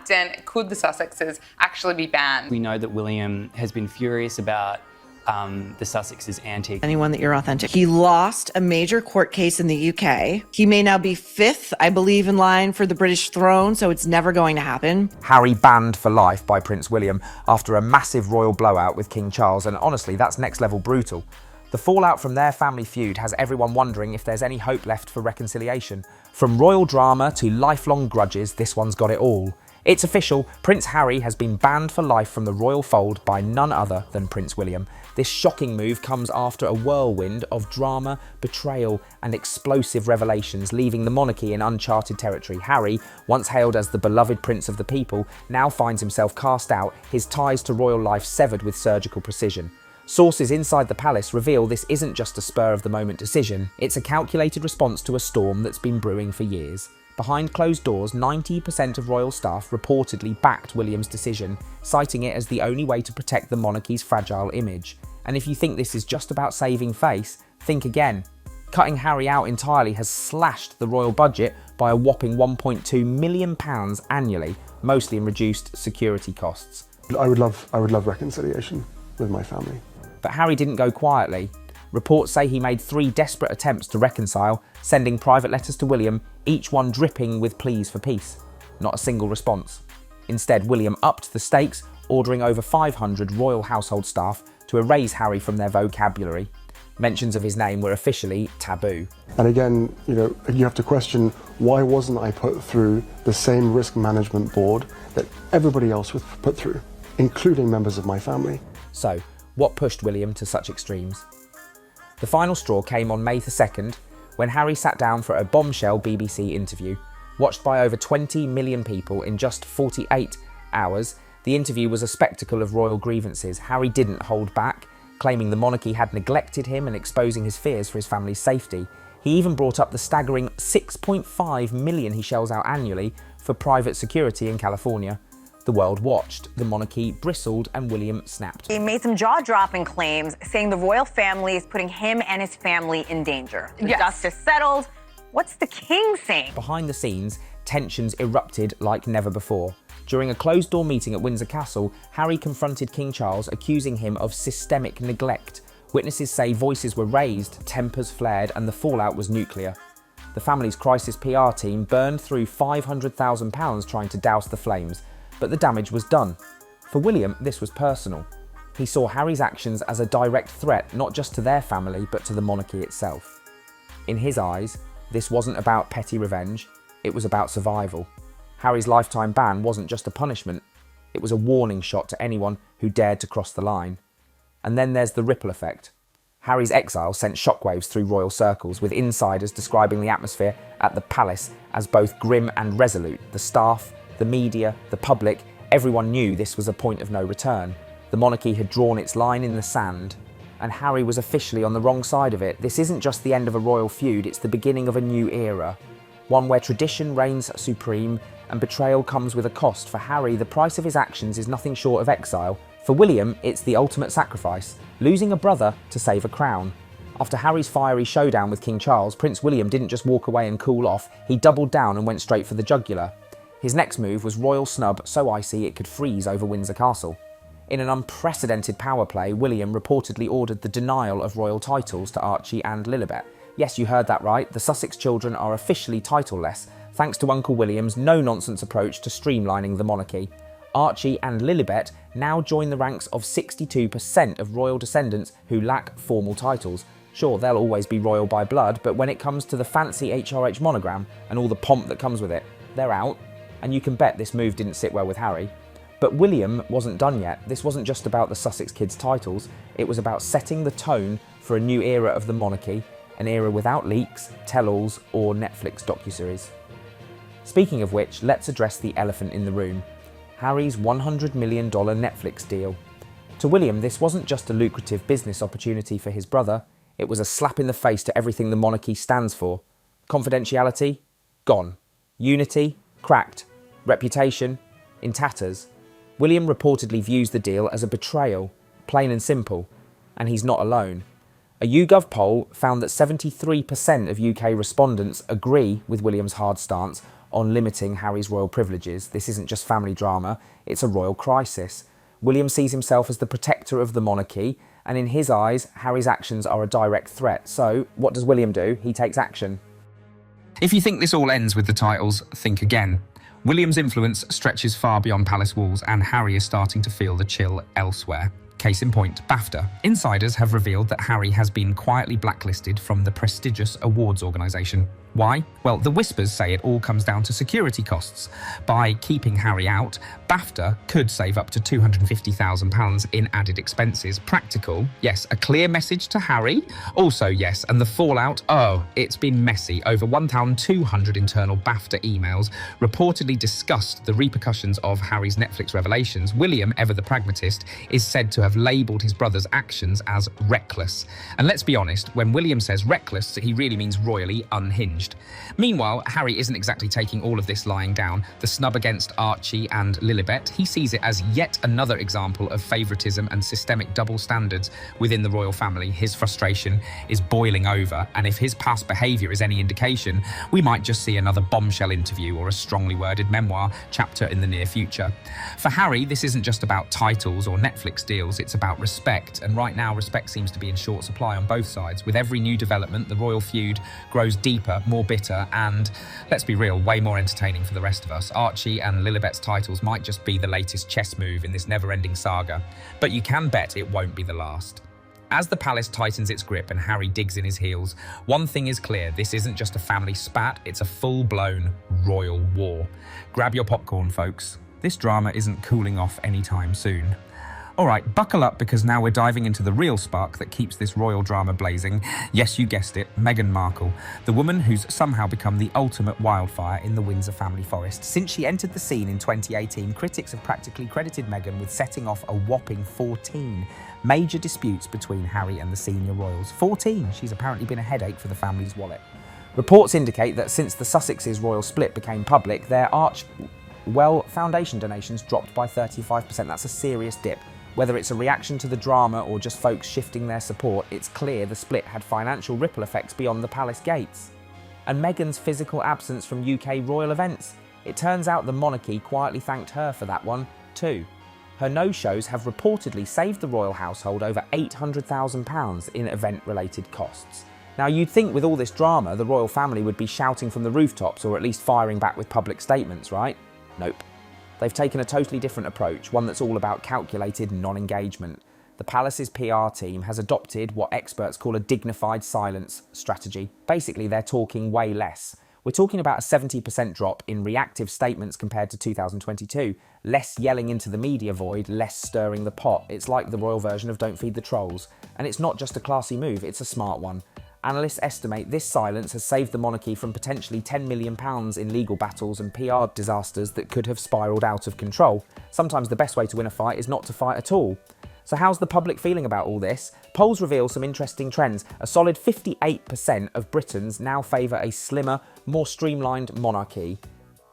reluctant? Could the Sussexes actually be banned? We know that William has been furious about the Sussexes' antics. Anyone that you're authentic. He lost a major court case in the UK. He may now be 5th, I believe, in line for the British throne, so it's never going to happen. Harry banned for life by Prince William after a massive royal blowout with King Charles, and honestly, that's next level brutal. The fallout from their family feud has everyone wondering if there's any hope left for reconciliation. From royal drama to lifelong grudges, this one's got it all. It's official, Prince Harry has been banned for life from the royal fold by none other than Prince William. This shocking move comes after a whirlwind of drama, betrayal and explosive revelations, leaving the monarchy in uncharted territory. Harry, once hailed as the beloved prince of the people, now finds himself cast out, his ties to royal life severed with surgical precision. Sources inside the palace reveal this isn't just a spur-of-the-moment decision, it's a calculated response to a storm that's been brewing for years. Behind closed doors, 90% of royal staff reportedly backed William's decision, citing it as the only way to protect the monarchy's fragile image. And if you think this is just about saving face, think again. Cutting Harry out entirely has slashed the royal budget by a whopping £1.2 million annually, mostly in reduced security costs. I would love reconciliation with my family. But Harry didn't go quietly. Reports say he made 3 desperate attempts to reconcile, sending private letters to William, each one dripping with pleas for peace. Not a single response. Instead, William upped the stakes, ordering over 500 royal household staff to erase Harry from their vocabulary. Mentions of his name were officially taboo. And again, you have to question, why wasn't I put through the same risk management board that everybody else was put through, including members of my family? So, what pushed William to such extremes? The final straw came on May the 2nd, when Harry sat down for a bombshell BBC interview. Watched by over 20 million people in just 48 hours, the interview was a spectacle of royal grievances. Harry didn't hold back, claiming the monarchy had neglected him and exposing his fears for his family's safety. He even brought up the staggering $6.5 million he shells out annually for private security in California. The world watched, the monarchy bristled, and William snapped. He made some jaw-dropping claims, saying the royal family is putting him and his family in danger. The dust is settled. What's the king saying? Behind the scenes, tensions erupted like never before. During a closed-door meeting at Windsor Castle, Harry confronted King Charles, accusing him of systemic neglect. Witnesses say voices were raised, tempers flared, and the fallout was nuclear. The family's crisis PR team burned through £500,000 trying to douse the flames, but the damage was done. For William, this was personal. He saw Harry's actions as a direct threat, not just to their family, but to the monarchy itself. In his eyes, this wasn't about petty revenge, it was about survival. Harry's lifetime ban wasn't just a punishment, it was a warning shot to anyone who dared to cross the line. And then there's the ripple effect. Harry's exile sent shockwaves through royal circles, with insiders describing the atmosphere at the palace as both grim and resolute. The staff, the media, the public, everyone knew this was a point of no return. The monarchy had drawn its line in the sand, and Harry was officially on the wrong side of it. This isn't just the end of a royal feud, it's the beginning of a new era. One where tradition reigns supreme and betrayal comes with a cost. For Harry, the price of his actions is nothing short of exile. For William, it's the ultimate sacrifice, losing a brother to save a crown. After Harry's fiery showdown with King Charles, Prince William didn't just walk away and cool off, he doubled down and went straight for the jugular. His next move was royal snub so icy it could freeze over Windsor Castle. In an unprecedented power play, William reportedly ordered the denial of royal titles to Archie and Lilibet. Yes, you heard that right, the Sussex children are officially titleless, thanks to Uncle William's no-nonsense approach to streamlining the monarchy. Archie and Lilibet now join the ranks of 62% of royal descendants who lack formal titles. Sure, they'll always be royal by blood, but when it comes to the fancy HRH monogram and all the pomp that comes with it, they're out. And you can bet this move didn't sit well with Harry. But William wasn't done yet. This wasn't just about the Sussex kids' titles, it was about setting the tone for a new era of the monarchy, an era without leaks, tell-alls or Netflix docuseries. Speaking of which, let's address the elephant in the room. Harry's $100 million Netflix deal. To William, this wasn't just a lucrative business opportunity for his brother, it was a slap in the face to everything the monarchy stands for. Confidentiality? Gone. Unity? Cracked. Reputation? In tatters. William reportedly views the deal as a betrayal, plain and simple, and he's not alone. A YouGov poll found that 73% of UK respondents agree with William's hard stance, on limiting Harry's royal privileges. This isn't just family drama, it's a royal crisis. William sees himself as the protector of the monarchy, and in his eyes, Harry's actions are a direct threat. So, what does William do? He takes action. If you think this all ends with the titles, think again. William's influence stretches far beyond palace walls, and Harry is starting to feel the chill elsewhere. Case in point, BAFTA. Insiders have revealed that Harry has been quietly blacklisted from the prestigious awards organisation. Why? Well, the whispers say it all comes down to security costs. By keeping Harry out, BAFTA could save up to £250,000 in added expenses. Practical, yes. A clear message to Harry? Also yes. And the fallout? Oh, it's been messy. Over 1,200 internal BAFTA emails reportedly discussed the repercussions of Harry's Netflix revelations. William, ever the pragmatist, is said to have labelled his brother's actions as reckless. And let's be honest, when William says reckless, he really means royally unhinged. Meanwhile, Harry isn't exactly taking all of this lying down. The snub against Archie and Lilibet, he sees it as yet another example of favouritism and systemic double standards within the royal family. His frustration is boiling over, and if his past behaviour is any indication, we might just see another bombshell interview or a strongly worded memoir chapter in the near future. For Harry, this isn't just about titles or Netflix deals, it's about respect, and right now respect seems to be in short supply on both sides. With every new development, the royal feud grows deeper, more bitter, and, let's be real, way more entertaining for the rest of us. Archie and Lilibet's titles might just be the latest chess move in this never-ending saga, but you can bet it won't be the last. As the palace tightens its grip and Harry digs in his heels, one thing is clear: this isn't just a family spat, it's a full-blown royal war. Grab your popcorn, folks. This drama isn't cooling off anytime soon. Alright, buckle up, because now we're diving into the real spark that keeps this royal drama blazing. Yes, you guessed it, Meghan Markle, the woman who's somehow become the ultimate wildfire in the Windsor family forest. Since she entered the scene in 2018, critics have practically credited Meghan with setting off a whopping 14 major disputes between Harry and the senior royals. 14! She's apparently been a headache for the family's wallet. Reports indicate that since the Sussexes' royal split became public, their foundation donations dropped by 35%. That's a serious dip. Whether it's a reaction to the drama or just folks shifting their support, it's clear the split had financial ripple effects beyond the palace gates. And Meghan's physical absence from UK royal events. It turns out the monarchy quietly thanked her for that one, too. Her no-shows have reportedly saved the royal household over £800,000 in event-related costs. Now, you'd think with all this drama, the royal family would be shouting from the rooftops, or at least firing back with public statements, right? Nope. They've taken a totally different approach, one that's all about calculated non-engagement. The palace's PR team has adopted what experts call a dignified silence strategy. Basically, they're talking way less. We're talking about a 70% drop in reactive statements compared to 2022. Less yelling into the media void, less stirring the pot. It's like the royal version of Don't Feed the Trolls. And it's not just a classy move, it's a smart one. Analysts estimate this silence has saved the monarchy from potentially £10 million in legal battles and PR disasters that could have spiralled out of control. Sometimes the best way to win a fight is not to fight at all. So how's the public feeling about all this? Polls reveal some interesting trends. A solid 58% of Britons now favour a slimmer, more streamlined monarchy.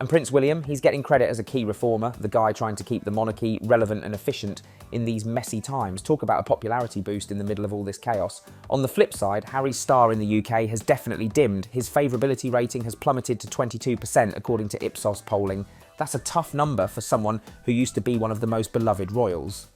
And Prince William, he's getting credit as a key reformer, the guy trying to keep the monarchy relevant and efficient in these messy times. Talk about a popularity boost in the middle of all this chaos. On the flip side, Harry's star in the UK has definitely dimmed. His favourability rating has plummeted to 22% according to Ipsos polling. That's a tough number for someone who used to be one of the most beloved royals.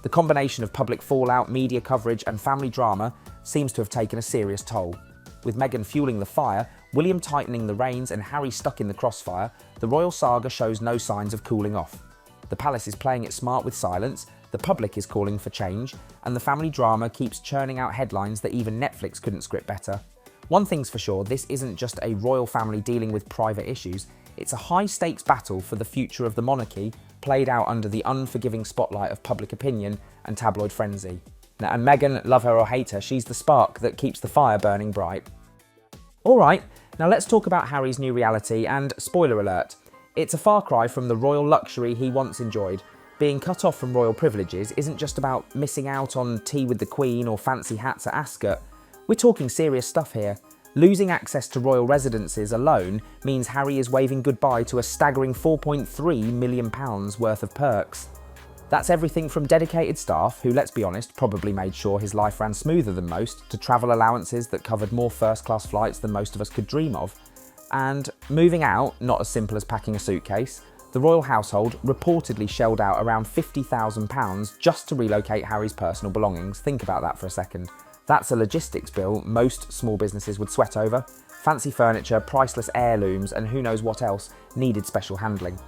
The combination of public fallout, media coverage and family drama seems to have taken a serious toll. With Meghan fueling the fire, William tightening the reins and Harry stuck in the crossfire, the royal saga shows no signs of cooling off. The palace is playing it smart with silence, the public is calling for change, and the family drama keeps churning out headlines that even Netflix couldn't script better. One thing's for sure, this isn't just a royal family dealing with private issues, it's a high-stakes battle for the future of the monarchy, played out under the unforgiving spotlight of public opinion and tabloid frenzy. And Meghan, love her or hate her, she's the spark that keeps the fire burning bright. Alright, now let's talk about Harry's new reality, and spoiler alert, it's a far cry from the royal luxury he once enjoyed. Being cut off from royal privileges isn't just about missing out on tea with the Queen or fancy hats at Ascot. We're talking serious stuff here. Losing access to royal residences alone means Harry is waving goodbye to a staggering £4.3 million worth of perks. That's everything from dedicated staff, who, let's be honest, probably made sure his life ran smoother than most, to travel allowances that covered more first-class flights than most of us could dream of. And Moving out, not as simple as packing a suitcase. The royal household reportedly shelled out around £50,000 just to relocate Harry's personal belongings. Think about that for a second. That's a logistics bill most small businesses would sweat over. Fancy furniture, priceless heirlooms, and who knows what else needed special handling.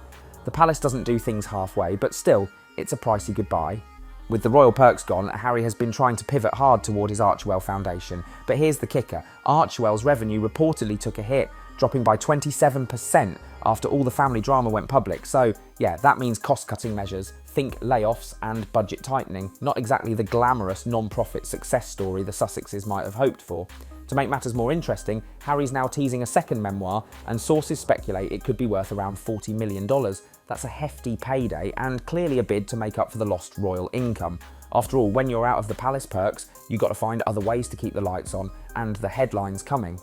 The palace doesn't do things halfway, but still, it's a pricey goodbye. With the royal perks gone, Harry has been trying to pivot hard toward his Archewell Foundation. But here's the kicker. Archewell's revenue reportedly took a hit, dropping by 27% after all the family drama went public. So yeah, that means cost-cutting measures. Think layoffs and budget tightening. Not exactly the glamorous non-profit success story the Sussexes might have hoped for. To make matters more interesting, Harry's now teasing a second memoir, and sources speculate it could be worth around $40 million. That's a hefty payday, and clearly a bid to make up for the lost royal income. After all, when you're out of the palace perks, you've got to find other ways to keep the lights on, and the headlines coming.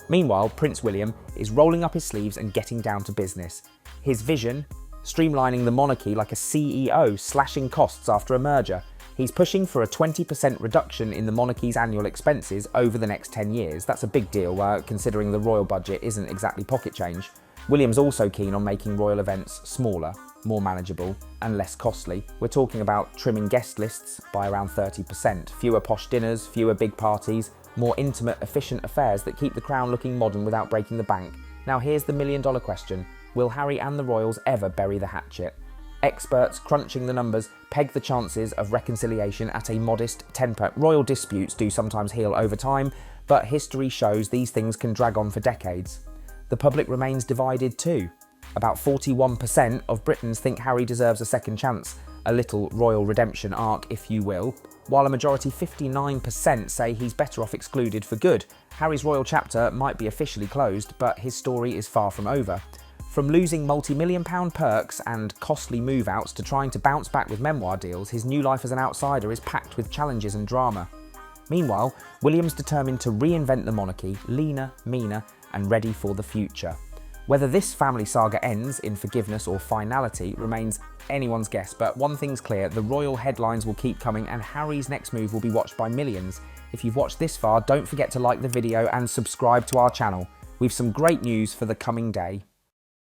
Meanwhile, Prince William is rolling up his sleeves and getting down to business. His vision? Streamlining the monarchy like a CEO, slashing costs after a merger. He's pushing for a 20% reduction in the monarchy's annual expenses over the next 10 years. That's a big deal, considering the royal budget isn't exactly pocket change. William's also keen on making royal events smaller, more manageable, and less costly. We're talking about trimming guest lists by around 30%, fewer posh dinners, fewer big parties, more intimate, efficient affairs that keep the crown looking modern without breaking the bank. Now here's the million-dollar question. Will Harry and the royals ever bury the hatchet? Experts crunching the numbers peg the chances of reconciliation at a modest 10%. Royal disputes do sometimes heal over time, but history shows these things can drag on for decades. The public remains divided too. About 41% of Britons think Harry deserves a second chance, a little royal redemption arc, if you will, while a majority 59% say he's better off excluded for good. Harry's royal chapter might be officially closed, but his story is far from over. From losing multi-million-pound perks and costly move-outs to trying to bounce back with memoir deals, his new life as an outsider is packed with challenges and drama. Meanwhile, William's determined to reinvent the monarchy, leaner, meaner, and ready for the future. Whether this family saga ends in forgiveness or finality remains anyone's guess, but one thing's clear, the royal headlines will keep coming and Harry's next move will be watched by millions. If you've watched this far, don't forget to like the video and subscribe to our channel. We've some great news for the coming day.